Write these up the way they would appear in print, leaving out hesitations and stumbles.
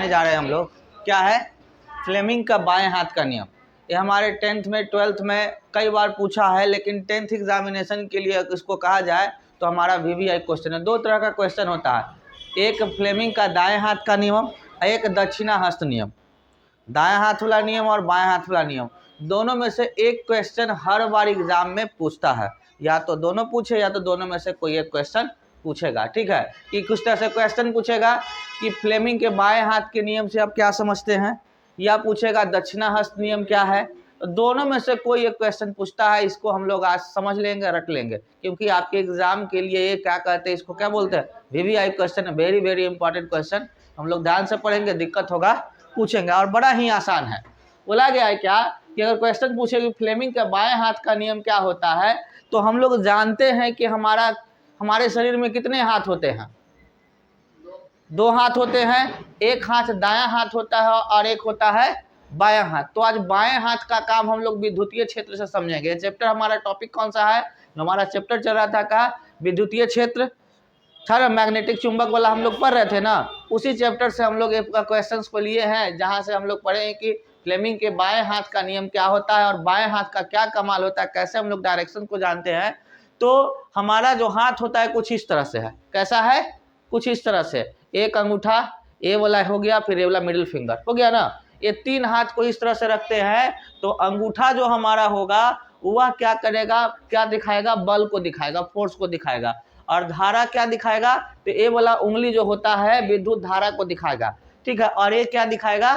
पढ़ने जा रहे हैं हम लोग। क्या है? फ्लेमिंग का बाएं हाथ का नियम। ये हमारे 10th में 12th में कई बार पूछा है, लेकिन 10th एग्जामिनेशन के लिए इसको कहा जाए तो हमारा VVI क्वेश्चन है। दो तरह का क्वेश्चन होता है, एक फ्लेमिंग का दाएं हाथ का नियम, एक दक्षिणा हस्त नियम। दाएं हाथ वाला नियम और बाएं हाथ वाला नियम, दोनों में से एक क्वेश्चन हर बार एग्जाम में पूछता है। या तो दोनों पूछे या तो दोनों में से कोई एक क्वेश्चन पूछेगा। ठीक है, कि कुछ तरह से क्वेश्चन पूछेगा कि फ्लेमिंग के बाएं हाथ के नियम से आप क्या समझते हैं, या पूछेगा दक्षिणा हस्त नियम क्या है। तो दोनों में से कोई एक क्वेश्चन पूछता है। इसको हम लोग आज समझ लेंगे, रट लेंगे, क्योंकि आपके एग्जाम के लिए ये क्या कहते हैं, इसको क्या बोलते हैं, VVI question. Very very important question. हम लोग ध्यान से पढ़ेंगे, दिक्कत होगा पूछेंगे, और बड़ा ही आसान है। बोला गया है क्या कि अगर क्वेश्चन पूछे कि फ्लेमिंग का बाएं हाथ का नियम क्या होता है, तो हम लोग जानते हैं कि हमारे शरीर में कितने हाथ होते हैं? दो हाथ होते हैं। एक हाथ दायां हाथ होता है और एक होता है बायां हाथ। तो आज बाएं हाथ का काम हम लोग विद्युतीय क्षेत्र से समझेंगे। चैप्टर हमारा टॉपिक कौन सा है? हमारा चैप्टर चल रहा था का विद्युतीय क्षेत्र था, मैग्नेटिक चुंबक वाला हम लोग पढ़ रहे थे ना। उसी चैप्टर से हम लोग क्वेश्चंस को लिए हैं, जहां से हम लोग पढ़े हैं कि फ्लेमिंग के बाएं हाथ का नियम क्या होता है और बाएं हाथ का क्या कमाल होता है, कैसे हम लोग डायरेक्शन को जानते हैं। तो हमारा जो हाथ होता है कुछ इस तरह से है। कैसा है? कुछ इस तरह से। एक अंगूठा ए वाला हो गया, फिर ए वाला मिडिल फिंगर हो गया ना। ये तीन हाथ को इस तरह से रखते हैं। तो अंगूठा जो हमारा होगा वह क्या करेगा, क्या दिखाएगा? बल को दिखाएगा, फोर्स को दिखाएगा। और धारा क्या दिखाएगा? तो ए वाला उंगली जो होता है विद्युत धारा को दिखाएगा। ठीक है, और ये क्या दिखाएगा?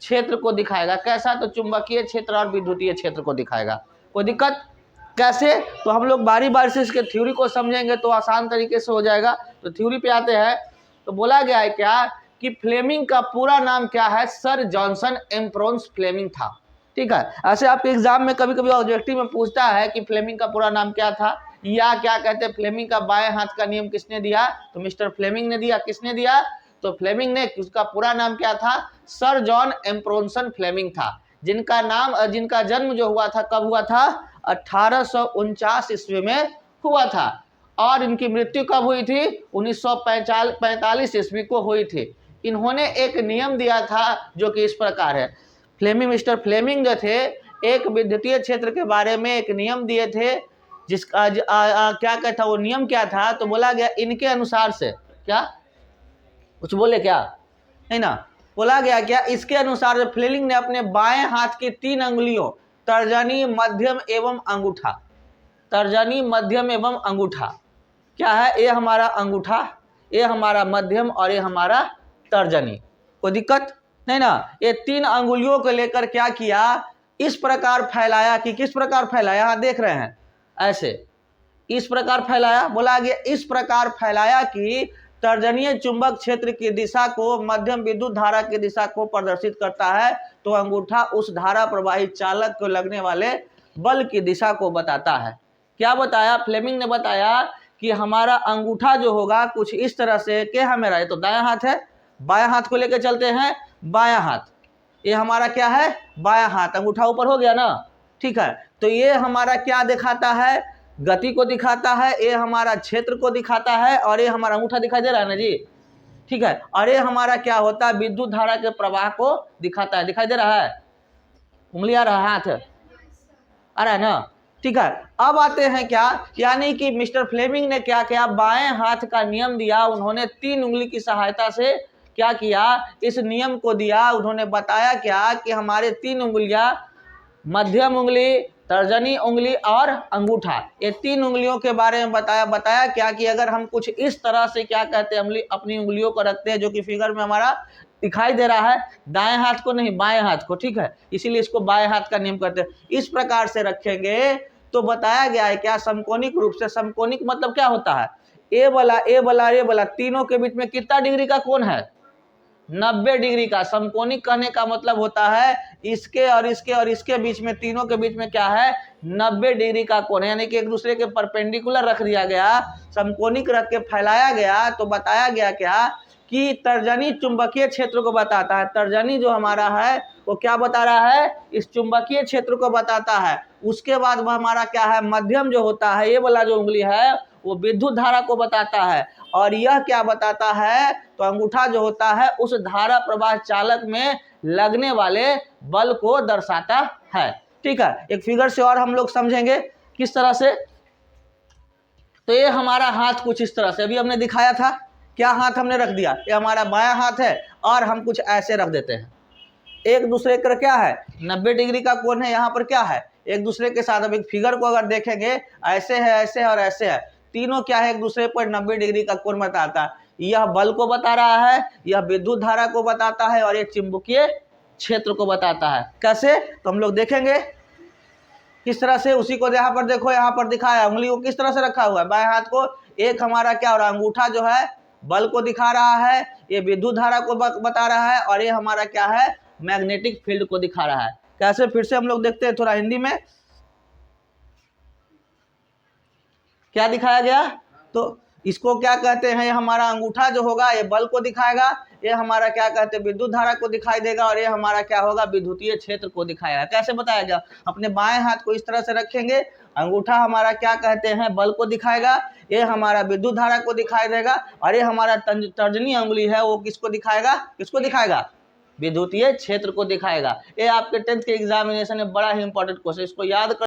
क्षेत्र को दिखाएगा। कैसा? तो चुंबकीय क्षेत्र और विद्युतीय क्षेत्र को दिखाएगा। कोई दिक्कत? कैसे? तो हम लोग बारी बारी से इसके थ्योरी को समझेंगे तो आसान तरीके से हो जाएगा। तो थ्योरी पे आते हैं। तो बोला गया है क्या कि फ्लेमिंग का पूरा नाम क्या है? सर जॉनसन एम्ब्रोस फ्लेमिंग था। ठीक है, ऐसे आपके एग्जाम में कभी कभी ऑब्जेक्टिव में पूछता है कि फ्लेमिंग का पूरा नाम क्या था, या क्या कहते हैं फ्लेमिंग का बाएं हाथ का नियम किसने दिया? तो मिस्टर फ्लेमिंग ने दिया। किसने दिया? तो फ्लेमिंग ने। उसका पूरा नाम क्या था? सर जॉन एम्ब्रोस फ्लेमिंग था, जिनका जन्म जो हुआ था कब हुआ था? 1849 ईस्वी में हुआ था। और इनकी मृत्यु कब हुई थी? 1945 ईस्वी को हुई थी। इन्होंने एक नियम दिया था जो कि इस प्रकार है। मिस्टर फ्लेमिंग जो थे, एक विद्युतीय क्षेत्र के बारे में एक नियम दिए थे, जिसका क्या कहता, वो नियम क्या था? तो बोला गया इनके अनुसार से, क्या कुछ बोले क्या? नहीं ना, बोला गया क्या इसके अनुसार फ्लेमिंग ने अपने बाएं हाथ की 3 अंगुलियों, तर्जनी, मध्यम एवं अंगूठा, तर्जनी, मध्यम एवं अंगूठा, क्या है? ये हमारा अंगूठा, ये हमारा मध्यम और ये हमारा तर्जनी। कोई दिक्कत नहीं ना। ये 3 अंगुलियों को लेकर क्या किया? इस प्रकार फैलाया। कि किस प्रकार फैलाया? यहाँ देख रहे हैं, ऐसे इस प्रकार फैलाया। बोला गया इस प्रकार फैलाया कि तर्जनीय चुंबक क्षेत्र की दिशा को मध्यम विद्युत धारा की दिशा को प्रदर्शित करता है। तो अंगूठा उस धारा प्रवाही चालक को लगने वाले बल की दिशा को बताता है। क्या बताया? फ्लेमिंग ने बताया कि हमारा अंगूठा जो होगा कुछ इस तरह से, क्या है मेरा? ये तो दायां हाथ है, बायां हाथ को लेकर चलते हैं। बायां हाथ, ये हमारा क्या है? बायां हाथ। अंगूठा ऊपर हो गया ना। ठीक है, तो ये हमारा क्या दिखाता है? गति को दिखाता है। ये हमारा क्षेत्र को दिखाता है, और ये हमारा अंगूठा दिखाई दे रहा है ना जी। ठीक है, और ये हमारा क्या होता है? विद्युत धारा के प्रवाह को दिखाता है। दिखाई दे रहा है? उंगली आ रहा है, हाथ आ रहा है ना। ठीक है, अब आते हैं क्या, यानी कि मिस्टर फ्लेमिंग ने क्या किया? बाएं हाथ का नियम दिया। उन्होंने 3 उंगली की सहायता से क्या किया? इस नियम को दिया। उन्होंने बताया क्या कि हमारे 3 उंगलियां, मध्यम उंगली, तर्जनी उंगली और अंगूठा, ये 3 उंगलियों के बारे में बताया क्या कि अगर हम कुछ इस तरह से क्या कहते हैं, अपनी उंगलियों को रखते हैं, जो कि फिगर में हमारा दिखाई दे रहा है, दाएं हाथ को नहीं, बाएं हाथ को। ठीक है, इसीलिए इसको बाएं हाथ का नियम कहते हैं। इस प्रकार से रखेंगे तो बताया गया है क्या? समकोणिक रूप से। समकोणिक मतलब क्या होता है? ए वाला तीनों के बीच में कितना डिग्री का कोण है? 90 डिग्री का। समकोणिक कहने का मतलब होता है इसके और इसके और इसके बीच में, तीनों के बीच में क्या है? 90 डिग्री का कोण है, यानी कि एक दूसरे के परपेंडिकुलर रख दिया गया, समकोणिक रख के फैलाया गया। तो बताया गया क्या कि तर्जनी चुंबकीय क्षेत्र को बताता है। तर्जनी जो हमारा है वो क्या बता रहा है? इस चुंबकीय क्षेत्र को बताता है। उसके बाद वह हमारा क्या है? मध्यम जो होता है, ये वाला जो उंगली है वो विद्युत धारा को बताता है। और यह क्या बताता है? तो अंगूठा जो होता है उस धारा प्रवाह चालक में लगने वाले बल को दर्शाता है। ठीक है, एक फिगर से और हम लोग समझेंगे किस तरह से। तो ये हमारा हाथ कुछ इस तरह से, अभी हमने दिखाया था, क्या हाथ हमने रख दिया, ये हमारा बायां हाथ है और हम कुछ ऐसे रख देते हैं, एक दूसरे का क्या है 90 डिग्री का कोण है, यहाँ पर क्या है एक दूसरे के साथ। अब एक फिगर को अगर देखेंगे ऐसे है, ऐसे है और ऐसे है, तीनों क्या है एक दूसरे पर 90 डिग्री का कोण बताता है। यह बल को बता रहा है, यह विद्युत धारा को बताता है और ये चुंबकीय क्षेत्र को बताता है। कैसे, तो हम लोग देखेंगे किस तरह से। उसी को यहाँ पर देखो, यहाँ पर दिखाया उंगली को किस तरह से रखा हुआ है, बाएं हाथ को, एक हमारा क्या हो रहा है अंगूठा जो है बल को दिखा रहा है, ये विद्युत धारा को बता रहा है और ये हमारा क्या है मैग्नेटिक फील्ड को दिखा रहा है। कैसे, फिर से हम लोग देखते हैं थोड़ा हिंदी में क्या दिखाया गया। तो इसको क्या कहते हैं, ये हमारा अंगूठा जो होगा ये बल को दिखाएगा, ये हमारा क्या कहते हैं विद्युत धारा को दिखाई देगा और ये हमारा क्या होगा विद्युतीय क्षेत्र को दिखाएगा। कैसे बताया गया, अपने बाएं हाथ को इस तरह से रखेंगे, अंगूठा हमारा क्या कहते हैं बल को दिखाएगा, ये हमारा विद्युत धारा को दिखाई देगा और ये हमारा तर्जनी अंगुली है वो किसको दिखाएगा, किसको दिखाएगा विद्युतीय क्षेत्र को दिखाएगा। ये आपके 10th के एग्जामिनेशन में बड़ा ही इंपॉर्टेंट क्वेश्चन, इसको याद कर